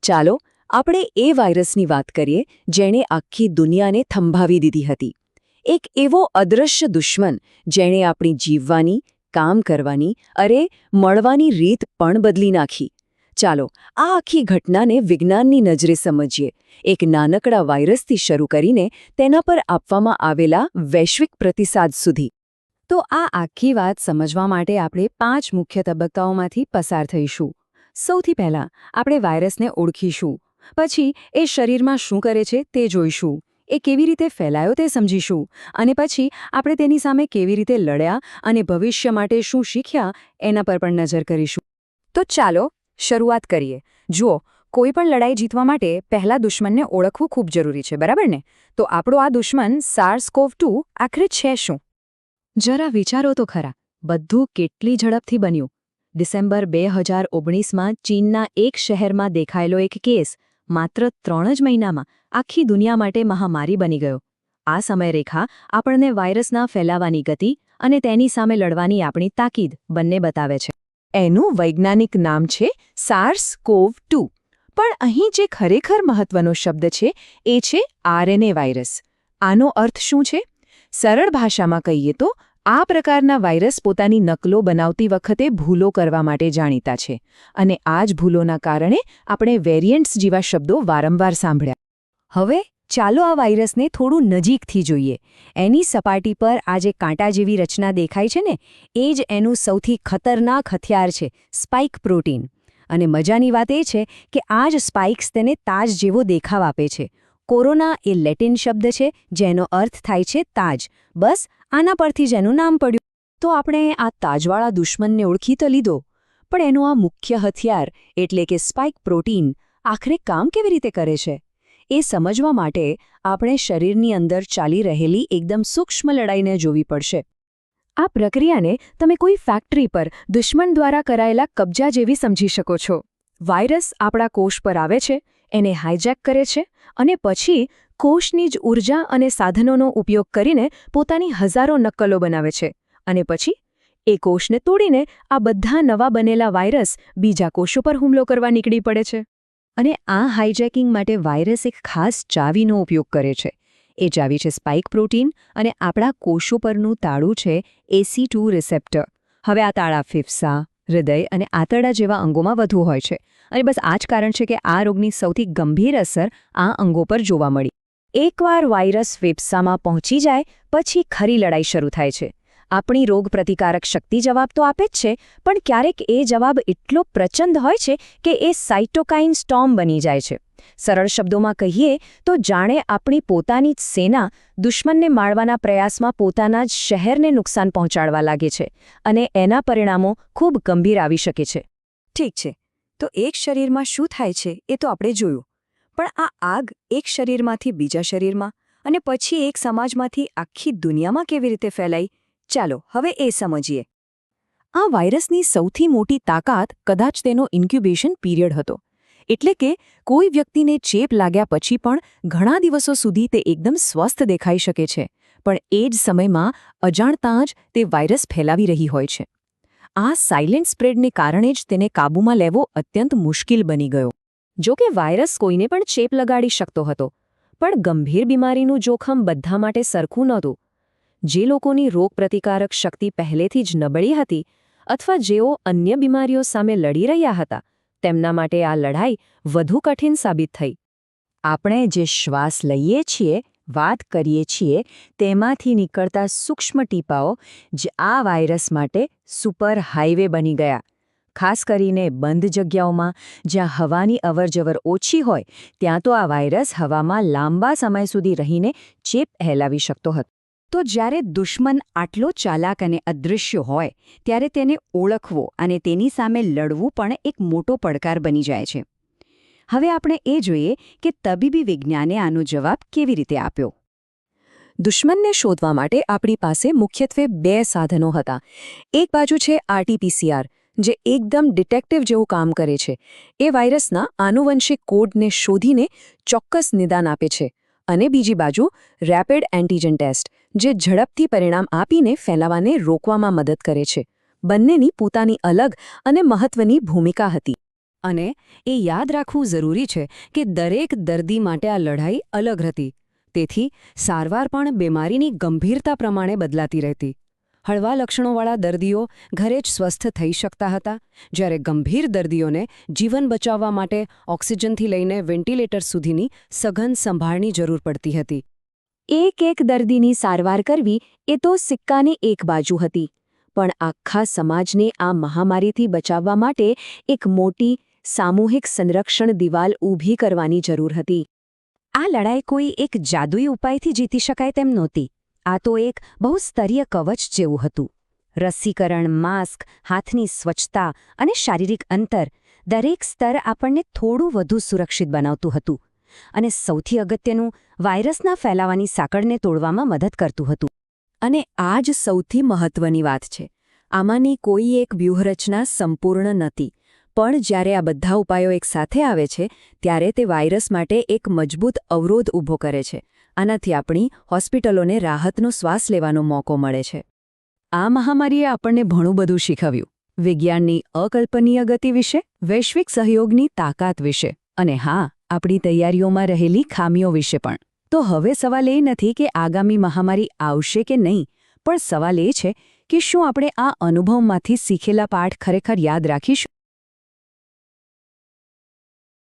ચાલો આપણે એ વાયરસની વાત કરીએ જેણે આખી દુનિયાને થંભાવી દીધી હતી. એક એવો અદૃશ્ય દુશ્મન જેણે આપણી જીવવાની, કામ કરવાની, મળવાની રીત પણ બદલી નાખી. ચાલો આ આખી ઘટનાને વિજ્ઞાનની નજરે સમજીએ, એક નાનકડા વાયરસથી શરૂ કરીને તેના પર આપવામાં આવેલા વૈશ્વિક પ્રતિસાદ સુધી. તો આ આખી વાત સમજવા માટે આપણે 5 મુખ્ય તબક્કાઓમાંથી પસાર થઈશું. સૌથી પહેલાં આપણે વાયરસને ઓળખીશું, પછી એ શરીરમાં શું કરે છે તે જોઈશું, એ કેવી રીતે ફેલાયો તે સમજીશું, અને પછી આપણે તેની સામે કેવી રીતે લડ્યા અને ભવિષ્ય માટે શું શીખ્યા એના પર પણ નજર કરીશું. તો ચાલો શરૂઆત કરીએ. જુઓ, કોઈ પણ લડાઈ જીતવા માટે પહેલા દુશ્મનને ઓળખવું ખૂબ જરૂરી છે, બરાબર ને? તો આપણો આ દુશ્મન SARS-CoV-2 આખરે છે શું? જરા વિચારો તો ખરા, બધું કેટલી ઝડપથી બન્યું. ડિસેમ્બર 2019માં ચીનના એક શહેરમાં દેખાયેલો એક કેસ માત્ર 3 જ મહિનામાં આખી દુનિયા માટે મહામારી બની ગયો. આ સમયરેખા આપણને વાયરસના ફેલાવાની ગતિ અને તેની સામે લડવાની આપણી તાકીદ બંને બતાવે છે. એનું વૈજ્ઞાનિક નામ છે SARS-CoV-2. પણ અહીં જે ખરેખર મહત્વનો શબ્દ છે એ છે RNA વાયરસ. આનો અર્થ શું છે? સરળ ભાષામાં કહીએ તો આ પ્રકારના વાયરસ પોતાની નકલો બનાવતી વખતે ભૂલો કરવા માટે જાણીતા છે, અને આ જ ભૂલોના કારણે આપણે વેરિયન્ટ્સ જેવા શબ્દો વારંવાર સાંભળ્યા. હવે ચાલો આ વાયરસને થોડું નજીકથી જોઈએ. એની સપાટી પર આ જે કાંટા જેવી રચના દેખાય છે ને, એ જ એનું સૌથી ખતરનાક હથિયાર છે, સ્પાઇક પ્રોટીન. અને મજાની વાત એ છે કે આ જ સ્પાઇક્સ તેને તાજ જેવો દેખાવ આપે છે. કોરોના એ લેટિન શબ્દ છે જેનો અર્થ થાય છે તાજ. બસ આના પરથી જ એનું નામ પડ્યું. તો આપણે આ તાજવાળા દુશ્મનને ઓળખી તો લીધો, પણ એનું આ મુખ્ય હથિયાર એટલે કે સ્પાઇક પ્રોટીન આખરે કામ કેવી રીતે કરે છે એ સમજવા માટે આપણે શરીરની અંદર ચાલી રહેલી એકદમ સૂક્ષ્મ લડાઈને જોવી પડશે. આ પ્રક્રિયાને તમે કોઈ ફેક્ટરી પર દુશ્મન દ્વારા કરાયેલા કબજા જેવી સમજી શકો છો. વાયરસ આપણા કોષ પર આવે છે, એને હાઇજેક કરે છે, અને પછી કોષની જ ઊર્જા અને સાધનોનો ઉપયોગ કરીને પોતાની હજારો નકલો બનાવે છે. અને પછી એ કોષને તોડીને આ બધા નવા બનેલા વાયરસ બીજા કોષો પર હુમલો કરવા નીકળી પડે છે. અને આ હાઇજેકિંગ માટે વાયરસ એક ખાસ ચાવીનો ઉપયોગ કરે છે. એ ચાવી છે સ્પાઇક પ્રોટીન, અને આપણા કોષો પરનું તાળું છે AC2 રિસેપ્ટર. હવે આ તાળા ફેફસાં, હૃદય અને આંતરડા જેવા અંગોમાં વધુ હોય છે. અને બસ આ જ કારણ છે કે આ રોગની સૌથી ગંભીર અસર આ અંગો પર જોવા મળી. એકવાર વાયરસ ફેફસામાં પહોંચી જાય પછી ખરી લડાઈ શરૂ થાય છે. આપણી રોગપ્રતિકારક શક્તિ જવાબ તો આપે જ છે, પણ ક્યારેક એ જવાબ એટલો પ્રચંડ હોય છે કે એ સાઇટોકાઇન સ્ટોર્મ બની જાય છે. સરળ શબ્દોમાં કહીએ તો જાણે આપણી પોતાની જ સેના દુશ્મનને મારવાના પ્રયાસમાં પોતાના જ શહેરને નુકસાન પહોંચાડવા લાગે છે, અને એના પરિણામો ખૂબ ગંભીર આવી શકે છે. ઠીક છે, તો એક શરીરમાં શું થાય છે એ તો આપણે જોયું, પણ આ આગ એક શરીરમાંથી બીજા શરીરમાં અને પછી એક સમાજમાંથી આખી દુનિયામાં કેવી રીતે ફેલાઈ, ચાલો હવે એ સમજીએ. આ વાયરસની સૌથી મોટી તાકાત કદાચ તેનો ઇન્ક્યુબેશન પીરિયડ હતો. એટલે કે કોઈ વ્યક્તિને ચેપ લાગ્યા પછી પણ ઘણા દિવસો સુધી તે એકદમ સ્વસ્થ દેખાઈ શકે છે, પણ એ જ સમયમાં અજાણતાં જ તે વાયરસ ફેલાવી રહી હોય છે. આ સાયલેન્ટ સ્પ્રેડને કારણે જ તેને કાબૂમાં લેવો અત્યંત મુશ્કેલ બની ગયો. જો કે વાયરસ કોઈને પણ ચેપ લગાડી શકતો હતો, પણ ગંભીર બીમારીનું જોખમ બધા માટે સરખું નહોતું. જે લોકોની રોગપ્રતિકારક શક્તિ પહેલેથી જ નબળી હતી અથવા જેઓ અન્ય બીમારીઓ સામે લડી રહ્યા હતા, તેમના માટે આ લડાઈ વધુ કઠિન સાબિત થઈ. આપણે જે શ્વાસ લઈએ છીએ, વાત કરીએ છીએ, તેમાંથી નીકળતા સૂક્ષ્મ ટીપાઓ જ આ વાયરસ માટે સુપર હાઈવે બની ગયા. ખાસ કરીને બંધ જગ્યાઓમાં જ્યાં હવાની અવરજવર ઓછી હોય, ત્યાં તો આ વાયરસ હવામાં લાંબા સમય સુધી રહીને ચેપ ફેલાવી શકતો હતો. તો જ્યારે દુશ્મન આટલો ચાલાક અને અદૃશ્ય હોય, ત્યારે તેને ઓળખવો અને તેની સામે લડવું પણ એક મોટો પડકાર બની જાય છે. હવે આપણે એ જોઈએ કે તબીબી વિજ્ઞાને આનો જવાબ કેવી રીતે આપ્યો. દુશ્મનને શોધવા માટે આપણી પાસે મુખ્યત્વે 2 સાધનો હતા. એક બાજુ છે RT-PCR, જે એકદમ ડિટેક્ટિવ જેવું કામ કરે છે. એ વાયરસના આનુવંશિક કોડને શોધીને ચોક્કસ નિદાન આપે છે. અને બીજી બાજુ રેપિડ એન્ટિજન ટેસ્ટ, જે ઝડપથી પરિણામ આપીને ફેલાવાને રોકવામાં મદદ કરે છે. બંનેની પોતાની અલગ અને મહત્વની ભૂમિકા હતી. અને એ યાદ રાખવું જરૂરી છે કે દરેક દર્દી માટે આ લડાઈ અલગ હતી. તેથી સારવાર પણ બીમારીની ગંભીરતા પ્રમાણે બદલાતી રહેતી. હળવા લક્ષણોવાળા દર્દીઓ ઘરે જ સ્વસ્થ થઈ શકતા હતા, જ્યારે ગંભીર દર્દીઓને જીવન બચાવવા માટે ઓક્સિજનથી લઈને વેન્ટિલેટર સુધીની સઘન સંભાળની જરૂર પડતી હતી. એક દર્દીની સારવાર કરવી એ તો સિક્કાની એક બાજુ હતી, પણ આખા સમાજને આ મહામારીથી બચાવવા માટે એક મોટી સામૂહિક સંરક્ષણ દિવાલ ઊભી કરવાની જરૂર હતી. આ લડાઈ કોઈ એક જાદુઈ ઉપાયથી જીતી શકાય તેમ નહોતી. આ તો એક બહુસ્તરીય કવચ જેવું હતું. રસીકરણ, માસ્ક, હાથની સ્વચ્છતા અને શારીરિક અંતર દરેક સ્તર આપણને થોડું વધુ સુરક્ષિત બનાવતું હતું. અને સૌથી અગત્યનું, વાયરસના ફેલાવાની સાંકળને તોડવામાં મદદ કરતું હતું. અને આ જ સૌથી મહત્વની વાત છે. આમાંની કોઈ એક વ્યૂહરચના સંપૂર્ણ નથી, પણ જ્યારે આ બધા ઉપાયો એક સાથે આવે છે ત્યારે તે વાયરસ માટે એક મજબૂત અવરોધ ઊભો કરે છે. આનાથી આપણી હોસ્પિટલોને રાહતનો શ્વાસ લેવાનો મોકો મળે છે. આ મહામારીએ આપણને ઘણું બધું શીખવ્યું. વિજ્ઞાનની અકલ્પનીય ગતિ વિશે, વૈશ્વિક સહયોગની તાકાત વિશે, અને હા, આપણી તૈયારીઓમાં રહેલી ખામીઓ વિશે પણ. તો હવે સવાલ એ નથી કે આગામી મહામારી આવશે કે નહીં, પણ સવાલ એ છે કે શું આપણે આ અનુભવમાંથી શીખેલા પાઠ ખરેખર યાદ રાખીશું.